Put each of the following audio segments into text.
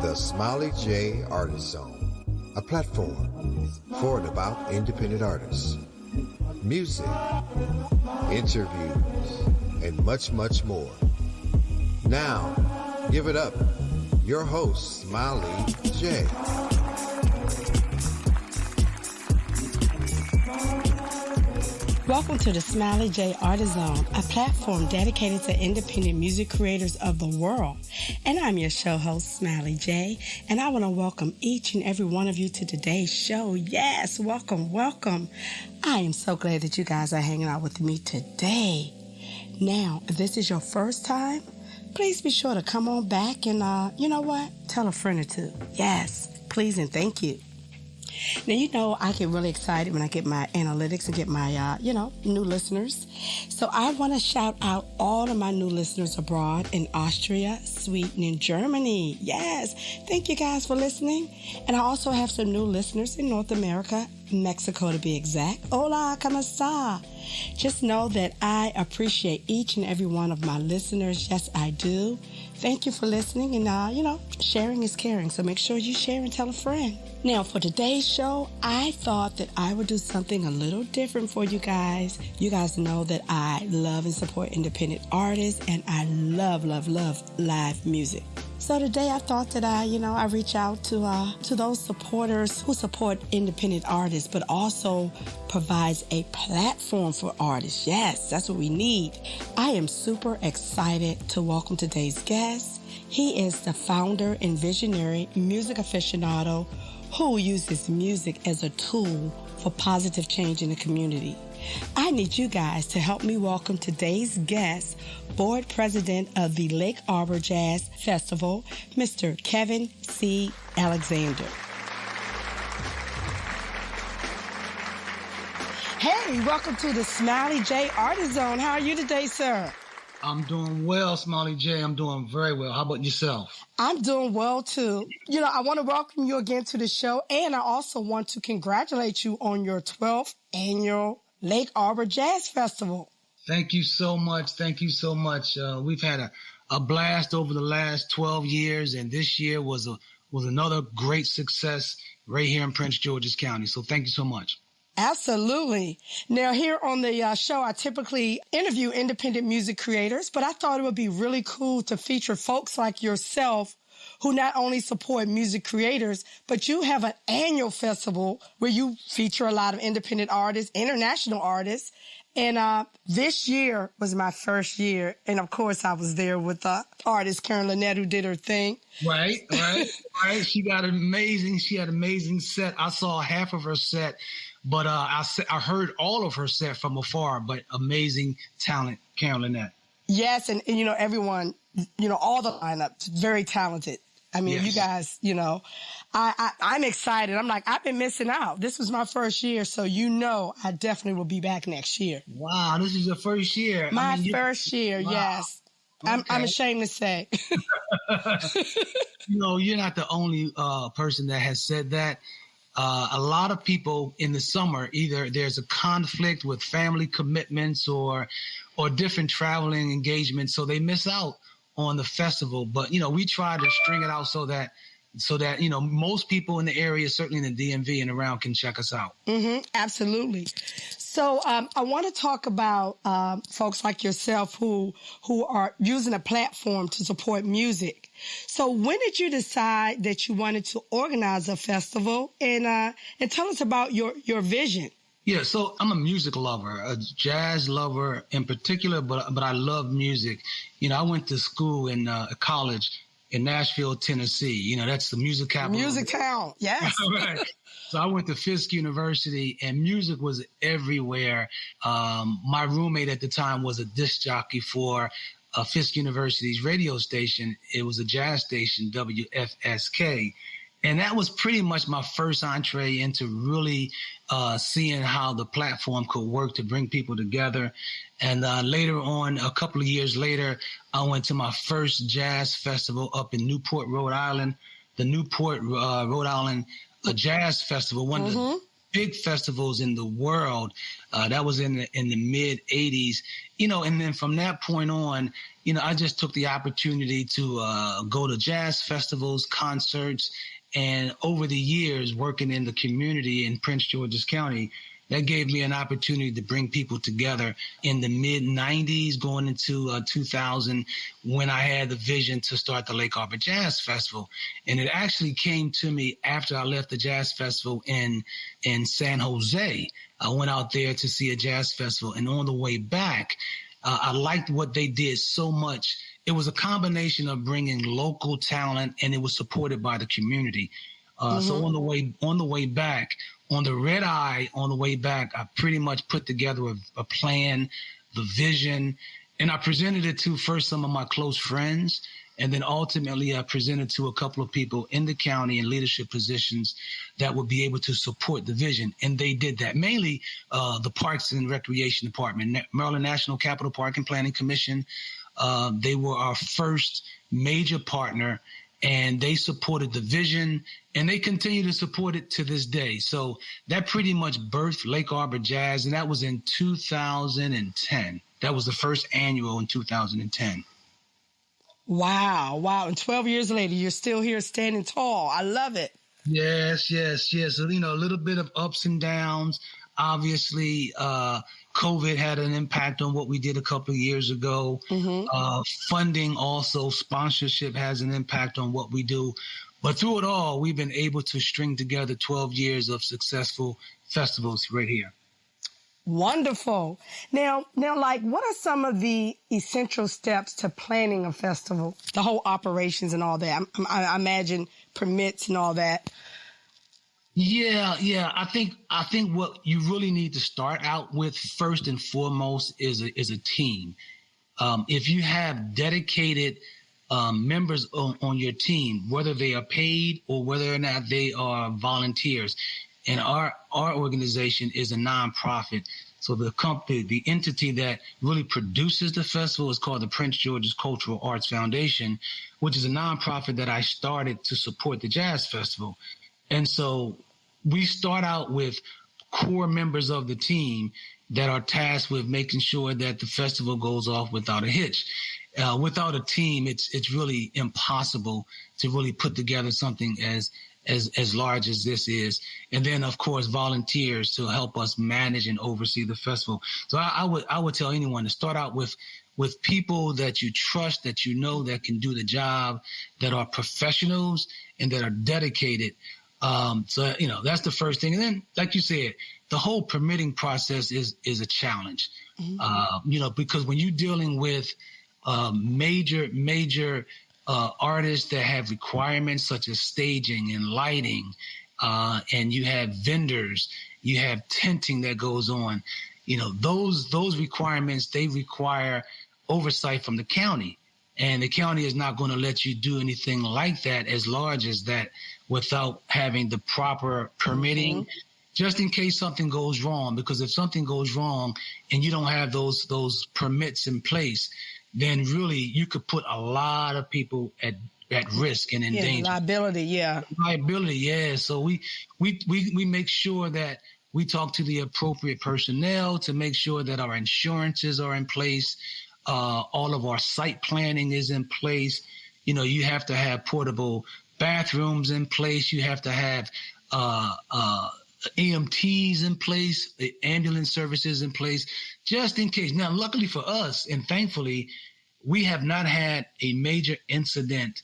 The Smiley J Artist Zone, a platform for and about independent artists. Music, interviews, and much, much more. Now, give it up. Your host, Smiley J. Welcome to the Smiley J Artist Zone, a platform dedicated to independent music creators of the world. And I'm your show host, Smiley J, and I want to welcome each and every one of you to today's show. Yes, welcome, welcome. I am so glad that you guys are hanging out with me today. Now, if this is your first time, please be sure to come on back and, you know what? Tell a friend or two. Yes, please and thank you. Now, you know, I get really excited when I get my analytics and get my, new listeners. So I want to shout out all of my new listeners abroad in Austria, Sweden, and Germany. Yes. Thank you guys for listening. And I also have some new listeners in North America, Mexico to be exact. Hola, ¿cómo está? Just know that I appreciate each and every one of my listeners. Yes, I do. Thank you for listening and, sharing is caring. So make sure you share and tell a friend. Now, for today's show, I thought that I would do something a little different for you guys. You guys know that I love and support independent artists, and I love, love, love live music. So today I thought that I reach out to those supporters who support independent artists, but also provides a platform for artists. Yes, that's what we need. I am super excited to welcome today's guest. He is the founder and visionary music aficionado who uses music as a tool for positive change in the community. I need you guys to help me welcome today's guest, board president of the Lake Arbor Jazz Festival, Mr. Kevin C. Alexander. Hey, welcome to the Smiley J Artist Zone. How are you today, sir? I'm doing well, Smiley J. I'm doing very well. How about yourself? I'm doing well, too. I want to welcome you again to the show, and I also want to congratulate you on your 12th annual Lake Arbor Jazz Festival. Thank you so much. Thank you so much. We've had a blast over the last 12 years, and this year was another great success right here in Prince George's County. So thank you so much. Absolutely. Now, here on the show, I typically interview independent music creators, but I thought it would be really cool to feature folks like yourself who not only support music creators, but you have an annual festival where you feature a lot of independent artists, international artists. And this year was my first year. And, of course, I was there with artist Karen Lynette, who did her thing. Right. She had an amazing set. I saw half of her set. But I heard all of her set from afar, but amazing talent, Karen Lynette. Yes, and everyone, all the lineup, very talented. I mean, yes. You guys, I'm excited. I'm like, I've been missing out. This was my first year, so I definitely will be back next year. Wow, this is your first year. My first year, wow. Yes. Okay. I'm ashamed to say. You're not the only person that has said that. A lot of people in the summer, either there's a conflict with family commitments or different traveling engagements, so they miss out on the festival. But, we try to string it out so that most people in the area, certainly in the DMV and around, can check us out. Mm-hmm, absolutely. So I want to talk about folks like yourself who are using a platform to support music. So when did you decide that you wanted to organize a festival? And tell us about your vision. Yeah, so I'm a music lover, a jazz lover in particular, but I love music. I went to school in college in Nashville, Tennessee. That's the music capital. Music town, yes. Right. So I went to Fisk University, and music was everywhere. My roommate at the time was a disc jockey for Fisk University's radio station. It was a jazz station, WFSK. And that was pretty much my first entree into really seeing how the platform could work to bring people together. And later on, a couple of years later, I went to my first jazz festival up in Newport, Rhode Island. The Newport, Rhode Island Jazz Festival, one of the big festivals in the world. That was in the mid 80s, and then from that point on, I just took the opportunity to go to jazz festivals, concerts, and over the years working in the community in Prince George's County, that gave me an opportunity to bring people together in the mid 90s going into 2000 when I had the vision to start the Lake Arbor Jazz Festival. And it actually came to me after I left the Jazz Festival in San Jose. I went out there to see a jazz festival, and on the way back, I liked what they did so much. It was a combination of bringing local talent, and it was supported by the community. So on the way back, on the red eye, on the way back, I pretty much put together a plan, the vision, and I presented it to first some of my close friends, and then ultimately I presented to a couple of people in the county in leadership positions that would be able to support the vision. And they did that. Mainly the Parks and Recreation Department, Maryland National Capital Park and Planning Commission. They were our first major partner, and they supported the vision, and they continue to support it to this day. So that pretty much birthed Lake Arbor Jazz, and that was in 2010. That was the first annual in 2010. Wow. And 12 years later, you're still here standing tall. I love it. Yes. So, a little bit of ups and downs. Obviously, COVID had an impact on what we did a couple of years ago. Funding also, sponsorship has an impact on what we do. But through it all, we've been able to string together 12 years of successful festivals right here. Wonderful. Now, like, what are some of the essential steps to planning a festival? The whole operations and all that. I imagine permits and all that. Yeah. I think what you really need to start out with first and foremost is a team. If you have dedicated members on your team, whether they are paid or whether or not they are volunteers, and our organization is a nonprofit. So the company, the entity that really produces the festival is called the Prince George's Cultural Arts Foundation, which is a nonprofit that I started to support the Jazz Festival. And so we start out with core members of the team that are tasked with making sure that the festival goes off without a hitch. Without a team, it's really impossible to really put together something as large as this is. And then, of course, volunteers to help us manage and oversee the festival. So I would tell anyone to start out with people that you trust, that you know that can do the job, that are professionals and that are dedicated. So, that's the first thing. And then, like you said, the whole permitting process is a challenge, because when you're dealing with major artists that have requirements such as staging and lighting, and you have vendors, you have tenting that goes on, those requirements, they require oversight from the county. And the county is not going to let you do anything like that, as large as that, without having the proper permitting, just in case something goes wrong. Because if something goes wrong and you don't have those permits in place, then really you could put a lot of people at risk and in danger. Liability, yeah. So we make sure that we talk to the appropriate personnel to make sure that our insurances are in place. All of our site planning is in place. You have to have portable bathrooms in place. You have to have EMTs in place, ambulance services in place, just in case. Now, luckily for us, and thankfully, we have not had a major incident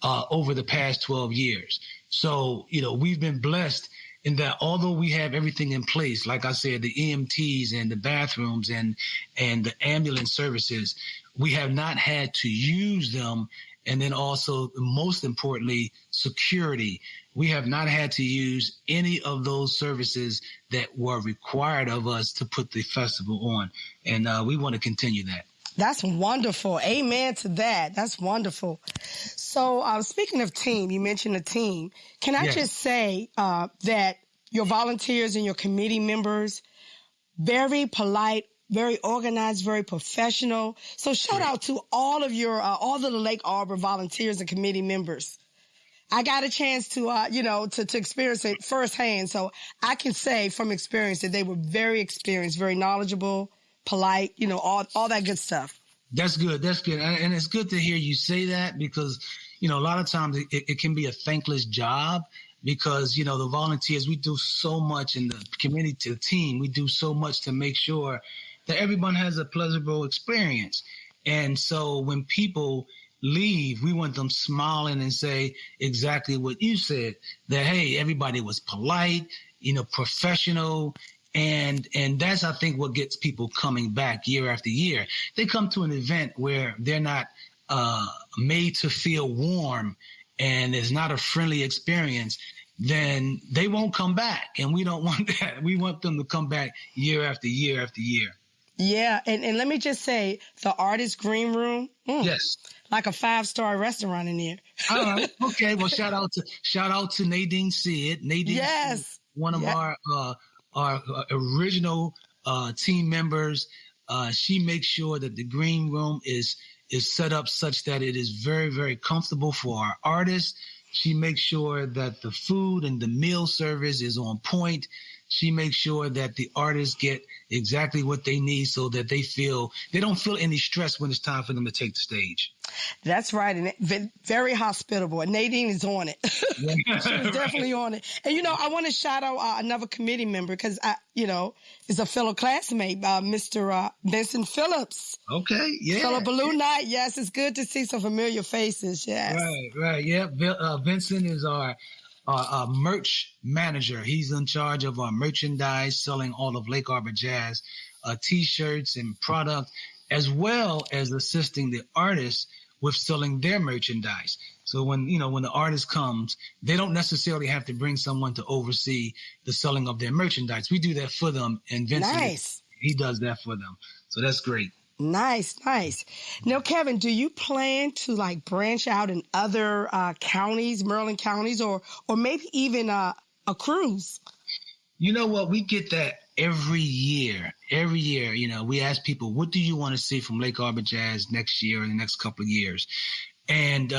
over the past 12 years. So, we've been blessed in that although we have everything in place, like I said, the EMTs and the bathrooms and the ambulance services, we have not had to use them. And then also, most importantly, security. We have not had to use any of those services that were required of us to put the festival on. And we want to continue that. That's wonderful. Amen to that. That's wonderful. So speaking of team, you mentioned a team. Can I just say that your volunteers and your committee members, very polite, very organized, very professional. So shout out to all of your, all of the Lake Arbor volunteers and committee members. I got a chance to, to experience it firsthand. So I can say from experience that they were very experienced, very knowledgeable, polite, all that good stuff. That's good. That's good. And it's good to hear you say that because, a lot of times it can be a thankless job because, the volunteers, we do so much in the community, to the team. We do so much to make sure that everyone has a pleasurable experience. And so when people leave, we want them smiling and say exactly what you said, that, hey, everybody was polite, professional. And that's, I think, what gets people coming back year after year. They come to an event where they're not made to feel warm and it's not a friendly experience, then they won't come back. And we don't want that. We want them to come back year after year after year. Yeah. And let me just say, the Artist Green Room. Yes. Like a 5-star restaurant in there. All right. Okay. Well, shout out to Nadine Sid. Nadine, yes, Sid, one of our original team members. She makes sure that the green room is set up such that it is very, very comfortable for our artists. She makes sure that the food and the meal service is on point. She makes sure that the artists get exactly what they need so that they don't feel any stress when it's time for them to take the stage. That's right. And very hospitable. And Nadine is on it. She's definitely on it. And, I want to shout out another committee member because, is a fellow classmate, Mr. Vincent Phillips. Okay. Yeah. Fellow Balloon Night. Yes. It's good to see some familiar faces. Yes. Right. Yeah. Vincent is our merch manager. He's in charge of our merchandise, selling all of Lake Arbor Jazz T-shirts and product, as well as assisting the artists with selling their merchandise. So when the artist comes, they don't necessarily have to bring someone to oversee the selling of their merchandise. We do that for them, and Vincent, he does that for them. So that's great. Nice. Now, Kevin, do you plan to branch out in other counties, Maryland counties, or maybe even a cruise? You know what? We get that every year. Every year, we ask people, what do you want to see from Lake Arbor Jazz next year or the next couple of years? And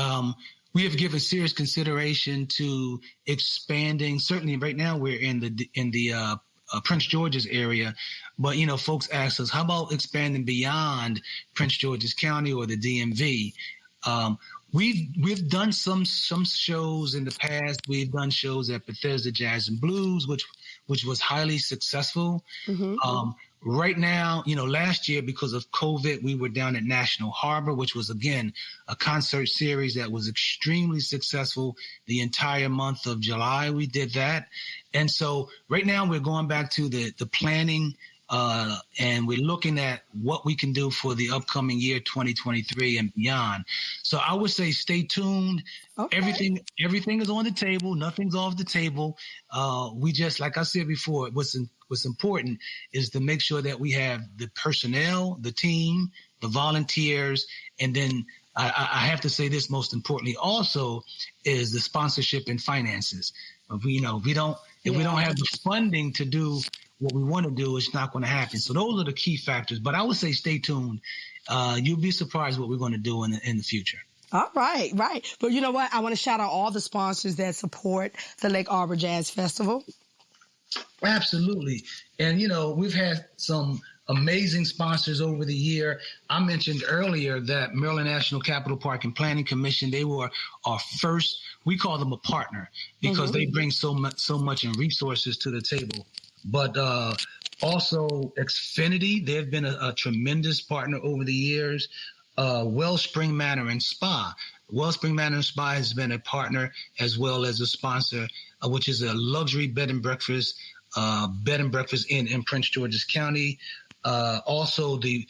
we have given serious consideration to expanding. Certainly right now we're in the Prince George's area, but folks ask us, how about expanding beyond Prince George's County or the DMV? We've done some shows in the past. We've done shows at Bethesda Jazz and Blues, which was highly successful. Mm-hmm. Right now, last year, because of COVID, we were down at National Harbor, which was, again, a concert series that was extremely successful. The entire month of July, we did that. And so right now we're going back to the planning, and we're looking at what we can do for the upcoming year, 2023 and beyond. So I would say stay tuned. Okay. Everything is on the table. Nothing's off the table. We just, like I said before, what's important is to make sure that we have the personnel, the team, the volunteers, and then I have to say this most importantly also is the sponsorship and finances. If we don't have the funding to do what we want to do, it's not going to happen. So those are the key factors. But I would say stay tuned. You'll be surprised what we're going to do in the future. All right. But you know what? I want to shout out all the sponsors that support the Lake Arbor Jazz Festival. Absolutely. And, we've had some amazing sponsors over the year. I mentioned earlier that Maryland National Capital Park and Planning Commission, they were our first, we call them a partner because they bring so much in resources to the table. But also Xfinity, they've been a tremendous partner over the years. Wellspring Manor and Spa. Wellspring Manor and Spa has been a partner as well as a sponsor, which is a luxury bed and breakfast in Prince George's County. Also, the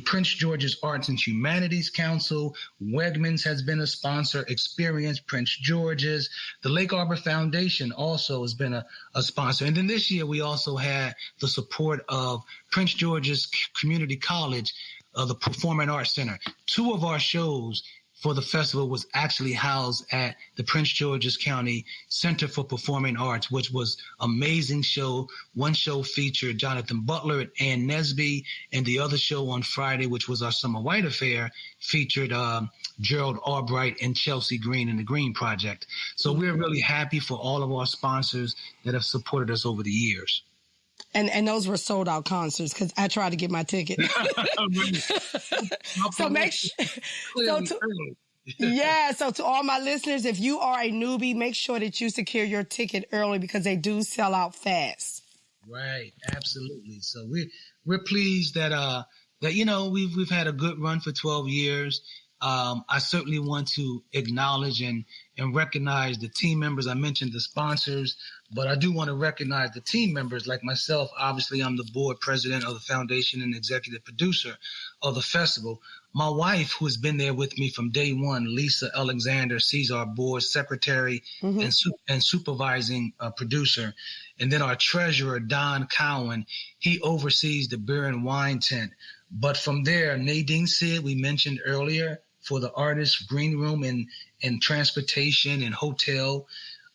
Prince George's Arts and Humanities Council, Wegmans has been a sponsor, Experience Prince George's. The Lake Arbor Foundation also has been a sponsor. And then this year, we also had the support of Prince George's Community College, the Performing Arts Center. 2 of our shows for the festival was actually housed at the Prince George's County Center for Performing Arts, which was amazing show. One show featured Jonathan Butler and Ann Nesby, and the other show on Friday, which was our Summer White Affair, featured Gerald Albright and Chelsea Green and the Green Project. So we're really happy for all of our sponsors that have supported us over the years. And those were sold out concerts because I tried to get my ticket. So so to all my listeners, if you are a newbie, make sure that you secure your ticket early because they do sell out fast. Right, absolutely. So we're pleased that we've had a good run for 12 years. I certainly want to acknowledge and recognize the team members. I mentioned the sponsors, but I do want to recognize the team members like myself. Obviously, I'm the board president of the foundation and executive producer of the festival. My wife, who has been there with me from day one, Lisa Alexander, she's our board secretary and supervising producer. And then our treasurer, Don Cowan, he oversees the beer and wine tent. But from there, Nadine Sid, we mentioned earlier, for the artists, green room and transportation and hotel.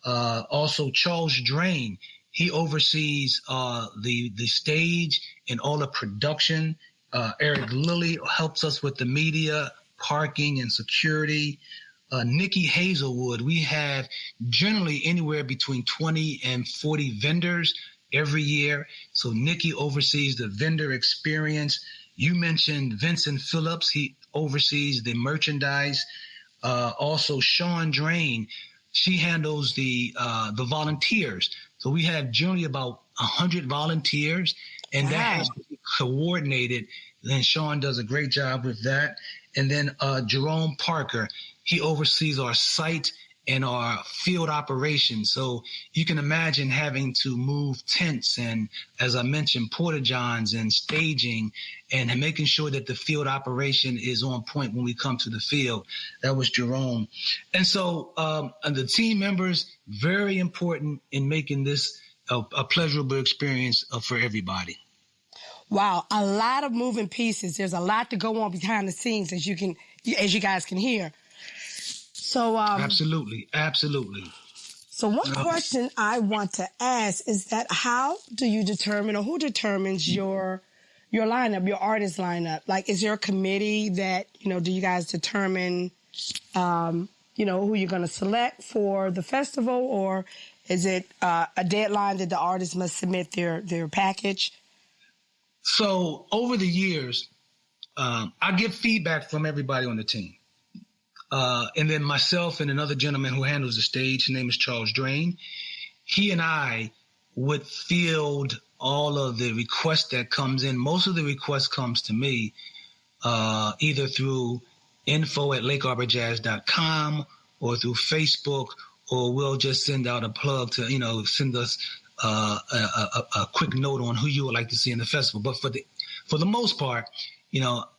Also, Charles Drain, he oversees the stage and all the production. Eric Lilly helps us with the media, parking, and security. Nikki Hazelwood, we have generally anywhere between 20 and 40 vendors every year. So Nikki oversees the vendor experience. You mentioned Vincent Phillips. He oversees the merchandise. Also, Sean Drain, she handles the volunteers. So we have generally about 100 volunteers, and that has to be coordinated. Then Sean does a great job with that. And then Jerome Parker, he oversees our site and our field operations. So you can imagine having to move tents and, as I mentioned, porta-johns and staging and making sure that the field operation is on point when we come to the field. That was Jerome. And so and the team members, very important in making this a pleasurable experience for everybody. Wow, a lot of moving pieces. There's a lot to go on behind the scenes, as you guys can hear. So absolutely. So one question I want to ask is that how do you determine, or who determines your lineup, your artist lineup? Like, is there a committee that, do you guys determine, who you're going to select for the festival, or is it a deadline that the artist must submit their package? So over the years, I get feedback from everybody on the team. And then myself and another gentleman who handles the stage, his name is Charles Drain. He and I would field all of the requests that comes in. Most of the requests comes to me, either through info@lakearborjazz.com or through Facebook, or we'll just send out a plug to, send us a quick note on who you would like to see in the festival. But for the most part,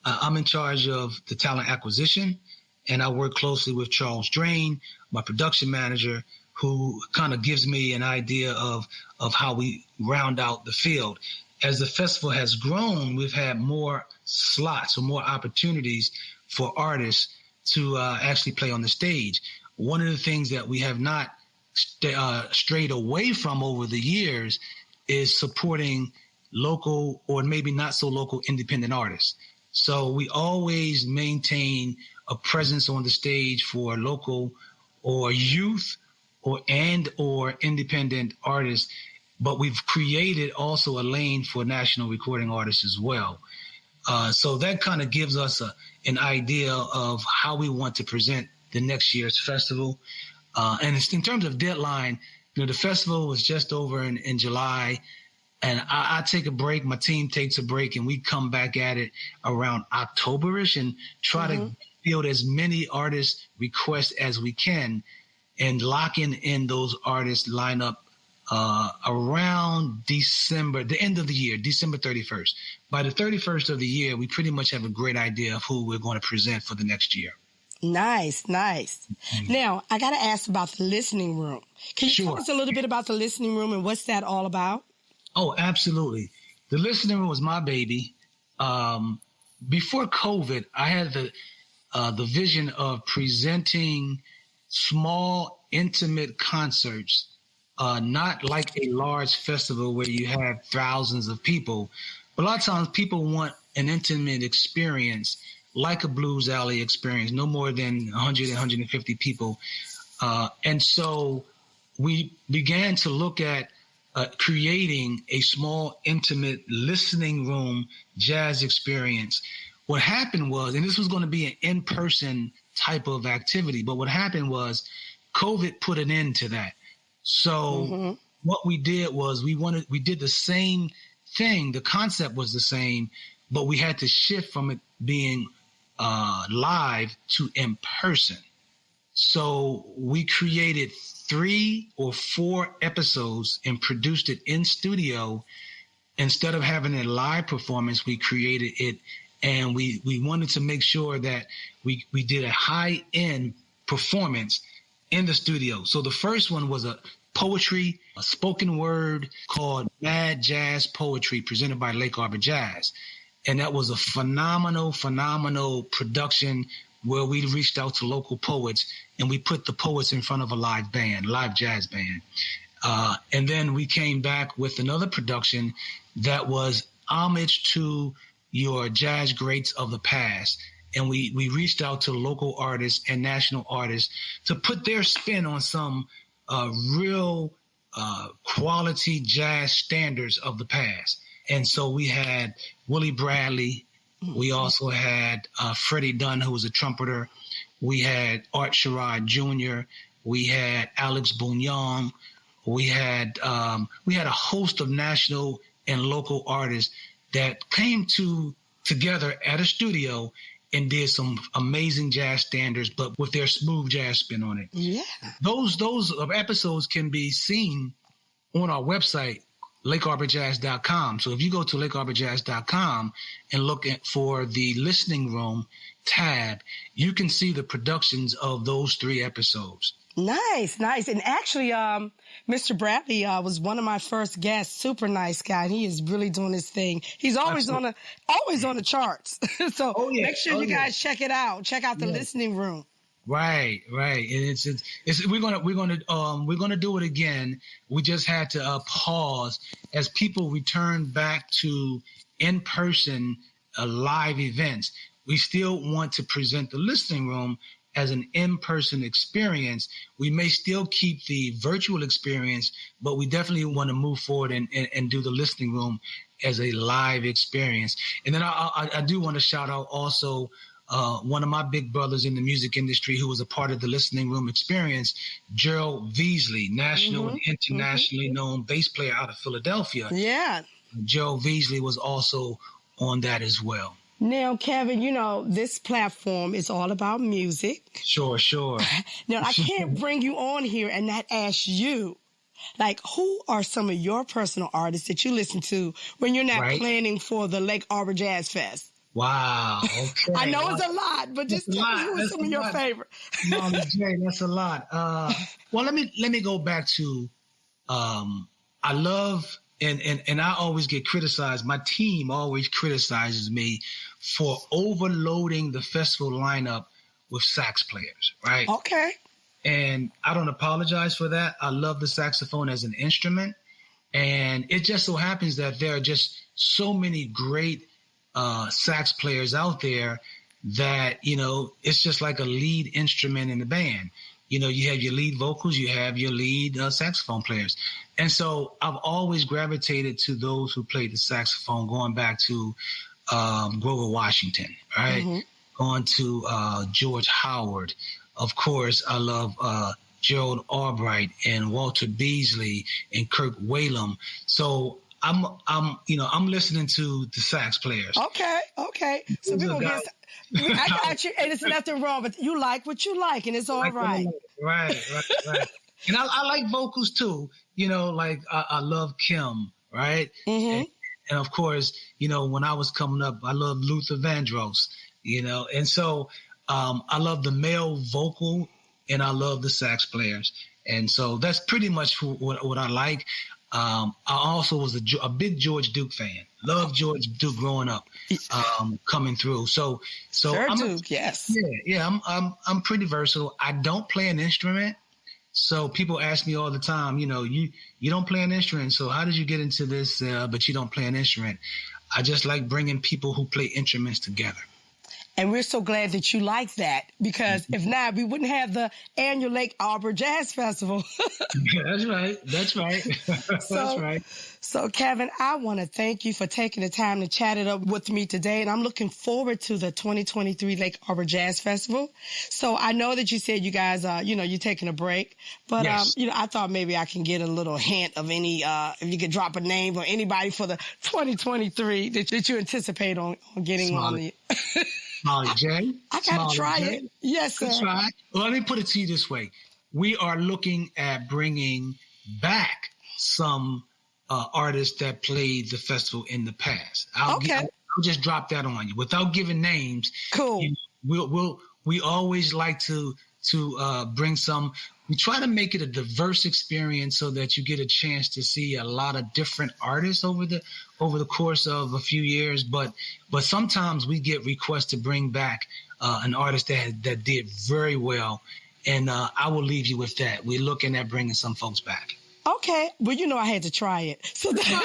I'm in charge of the talent acquisition. And I work closely with Charles Drain, my production manager, who kind of gives me an idea of how we round out the field. As the festival has grown, we've had more slots or more opportunities for artists to actually play on the stage. One of the things that we have not strayed away from over the years is supporting local, or maybe not so local, independent artists. So we always maintain a presence on the stage for local or youth or independent artists, but we've created also a lane for national recording artists as well. So that kind of gives us an idea of how we want to present the next year's festival. And in terms of deadline, the festival was just over in July. And I take a break, my team takes a break, and we come back at it around October-ish and try to field as many artist requests as we can and locking in those artists lineup around December, the end of the year, December 31st. By the 31st of the year, we pretty much have a great idea of who we're going to present for the next year. Nice. Now, I got to ask about the listening room. Can you tell us a little bit about the listening room and what's that all about? Oh, absolutely. The listening room was my baby. Before COVID, I had the vision of presenting small, intimate concerts, not like a large festival where you have thousands of people, but a lot of times people want an intimate experience, like a blues alley experience, no more than 100, 150 people. And so we began to look at creating a small, intimate listening room jazz experience. What happened was, and this was going to be an in-person type of activity, but what happened was COVID put an end to that. So what we did was we did the same thing. The concept was the same, but we had to shift from it being live to in person. So we created 3 or 4 episodes and produced it in studio. Instead of having a live performance, we created it, and we wanted to make sure that we did a high-end performance in the studio. So the first one was a spoken word called Mad Jazz Poetry, presented by Lake Arbor Jazz. And that was a phenomenal production where we reached out to local poets and we put the poets in front of a live jazz band. And then we came back with another production that was homage to your jazz greats of the past. And we reached out to local artists and national artists to put their spin on some real quality jazz standards of the past. And so we had Willie Bradley. We also had Freddie Dunn, who was a trumpeter. We had Art Sherrod Jr. We had Alex Bouillon. We had a host of national and local artists that came together at a studio and did some amazing jazz standards, but with their smooth jazz spin on it. Yeah. Those episodes can be seen on our website, lakearborjazz.com. So if you go to lakearborjazz.com and look for the listening room tab, you can see the productions of those 3 episodes. Nice. And actually, Mr. Bradley was one of my first guests. Super nice guy. And he is really doing his thing. He's always on the charts. So make sure you guys check it out. Check out the listening room. Right. And we're gonna do it again. We just had to pause as people return back to in-person live events. We still want to present the listening room as an in-person experience. We may still keep the virtual experience, but we definitely want to move forward and do the listening room as a live experience. And then I do want to shout out also one of my big brothers in the music industry who was a part of the listening room experience, Gerald Veasley, national and internationally known bass player out of Philadelphia. Yeah. Gerald Veasley was also on that as well. Now, Kevin, this platform is all about music. Sure. Now, I can't bring you on here and not ask you, who are some of your personal artists that you listen to when you're not planning for the Lake Arbor Jazz Fest? Wow. Okay. I know it's a lot, but just tell me who are some of your favorite. Molly J, that's a lot. Well, let me go back to I love and I always get criticized. My team always criticizes me for overloading the festival lineup with sax players, right? Okay. And I don't apologize for that. I love the saxophone as an instrument. And it just so happens that there are just so many great sax players out there that, it's just like a lead instrument in the band. You have your lead vocals, you have your lead saxophone players. And so I've always gravitated to those who played the saxophone, going back to Grover Washington, right? Going to George Howard. Of course, I love Gerald Albright and Walter Beasley and Kirk Whalum. So I'm listening to the sax players. Okay. So people get. I got you, and it's nothing wrong, but you like what you like, and it's all right. Right. And I like vocals too. I love Kim, right? And of course, when I was coming up, I loved Luther Vandross, and so I love the male vocal, and I love the sax players, and so that's pretty much what I like. I also was a big George Duke fan. Loved George Duke growing up, coming through. So Sir I'm Duke, yes. Yeah. I'm pretty versatile. I don't play an instrument. So people ask me all the time, you don't play an instrument. So how did you get into this? But you don't play an instrument. I just like bringing people who play instruments together. And we're so glad that you like that, because if not, we wouldn't have the annual Lake Arbor Jazz Festival. That's right. That's right. So, Kevin, I want to thank you for taking the time to chat it up with me today. And I'm looking forward to the 2023 Lake Arbor Jazz Festival. So I know that you said you guys, you're taking a break. But, yes. I thought maybe I can get a little hint of any, if you could drop a name or anybody for the 2023 that you anticipate on getting on the... Smiley J. I got to try it. Yes, sir. That's right. Well, let me put it to you this way. We are looking at bringing back some artists that played the festival in the past. I'll just drop that on you without giving names. Cool. We always like to bring some. We try to make it a diverse experience so that you get a chance to see a lot of different artists over the course of a few years. But sometimes we get requests to bring back an artist that did very well, and I will leave you with that. We're looking at bringing some folks back. Okay. Well, I had to try it. So, so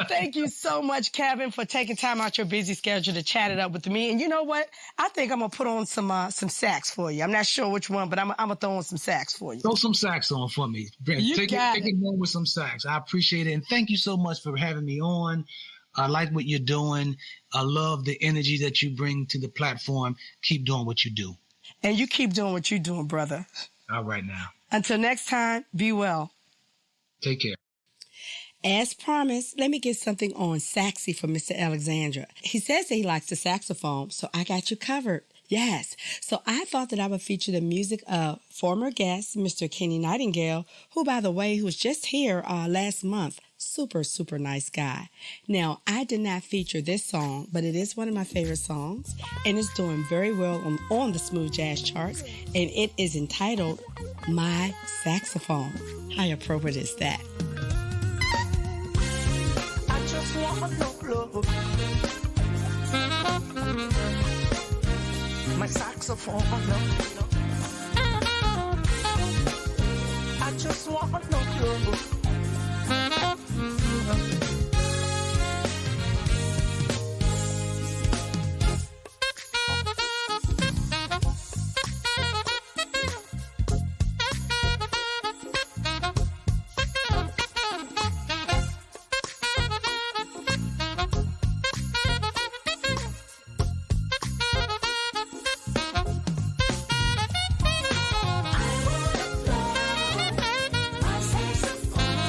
thank you so much, Kevin, for taking time out your busy schedule to chat it up with me. And you know what? I think I'm going to put on some sax for you. I'm not sure which one, but I'm going to throw on some sax for you. Throw some sax on for me. Take it home with some sax. I appreciate it. And thank you so much for having me on. I like what you're doing. I love the energy that you bring to the platform. Keep doing what you do. And you keep doing what you're doing, brother. All right now. Until next time, be well. Take care. As promised, let me get something on Saxy from Mr. Alexandra. He says that he likes the saxophone, so I got you covered. Yes. So I thought that I would feature the music of former guest, Mr. Kenny Nightingale, who, by the way, was just here last month. Super, super nice guy. Now, I did not feature this song, but it is one of my favorite songs, and it's doing very well on the smooth jazz charts, and it is entitled My Saxophone. How appropriate is that? I just want no love. My saxophone, no. I just want no love. I wanna blow my saxophone.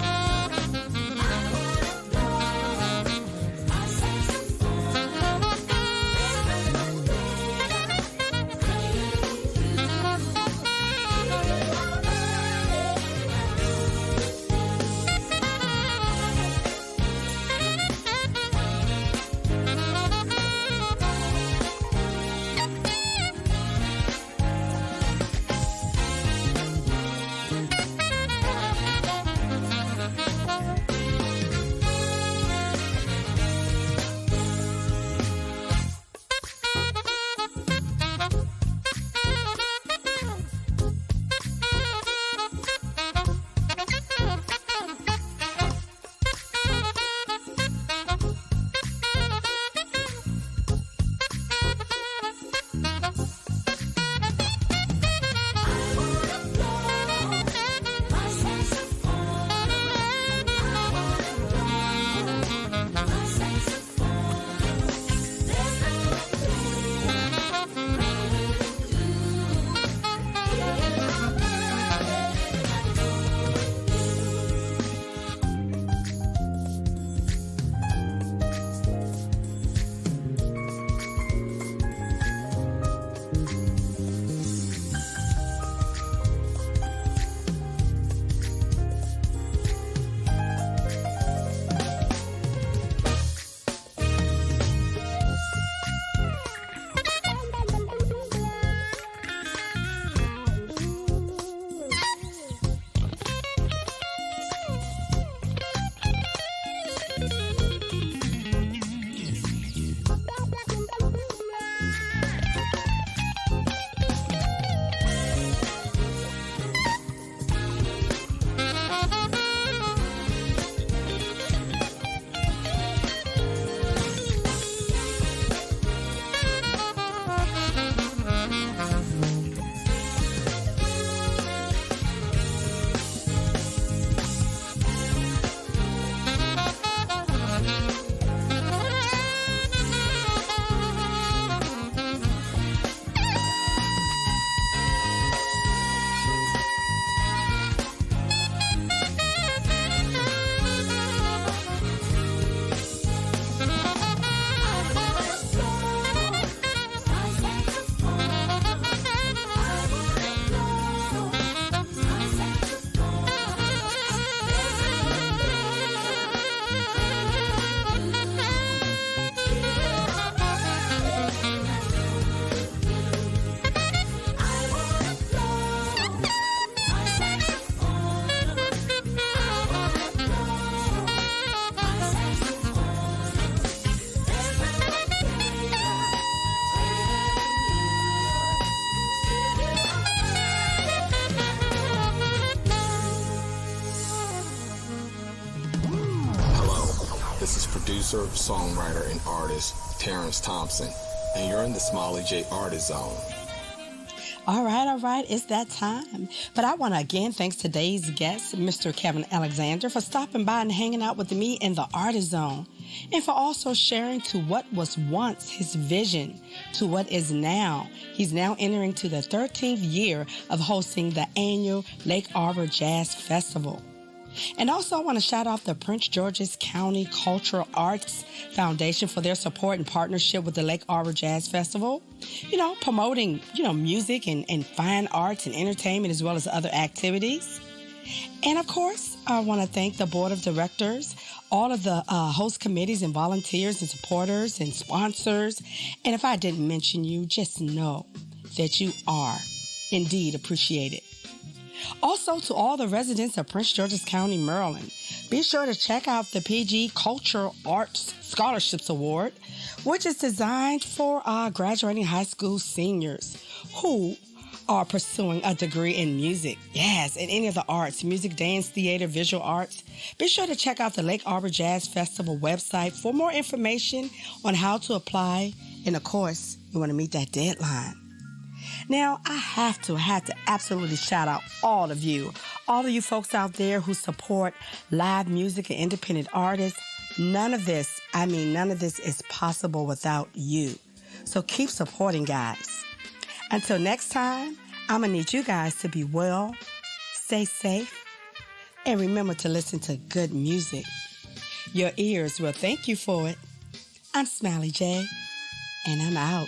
This is producer, songwriter, and artist Terrence Thompson, and you're in the Smiley J Artist Zone. All right, it's that time. But I want to again thank today's guest, Mr. Kevin Alexander, for stopping by and hanging out with me in the Artist Zone, and for also sharing to what was once his vision to what is now. He's now entering to the 13th year of hosting the annual Lake Arbor Jazz Festival. And also I want to shout out the Prince George's County Cultural Arts Foundation for their support and partnership with the Lake Arbor Jazz Festival, promoting, music and fine arts and entertainment as well as other activities. And of course, I want to thank the board of directors, all of the host committees and volunteers and supporters and sponsors. And if I didn't mention you, just know that you are indeed appreciated. Also, to all the residents of Prince George's County, Maryland, be sure to check out the PG Cultural Arts Scholarships Award, which is designed for our graduating high school seniors who are pursuing a degree in music. Yes, in any of the arts, music, dance, theater, visual arts. Be sure to check out the Lake Arbor Jazz Festival website for more information on how to apply. And of course, you want to meet that deadline. Now, I have to absolutely shout out all of you folks out there who support live music and independent artists. None of this is possible without you. So keep supporting, guys. Until next time, I'm going to need you guys to be well, stay safe, and remember to listen to good music. Your ears will thank you for it. I'm Smiley J, and I'm out.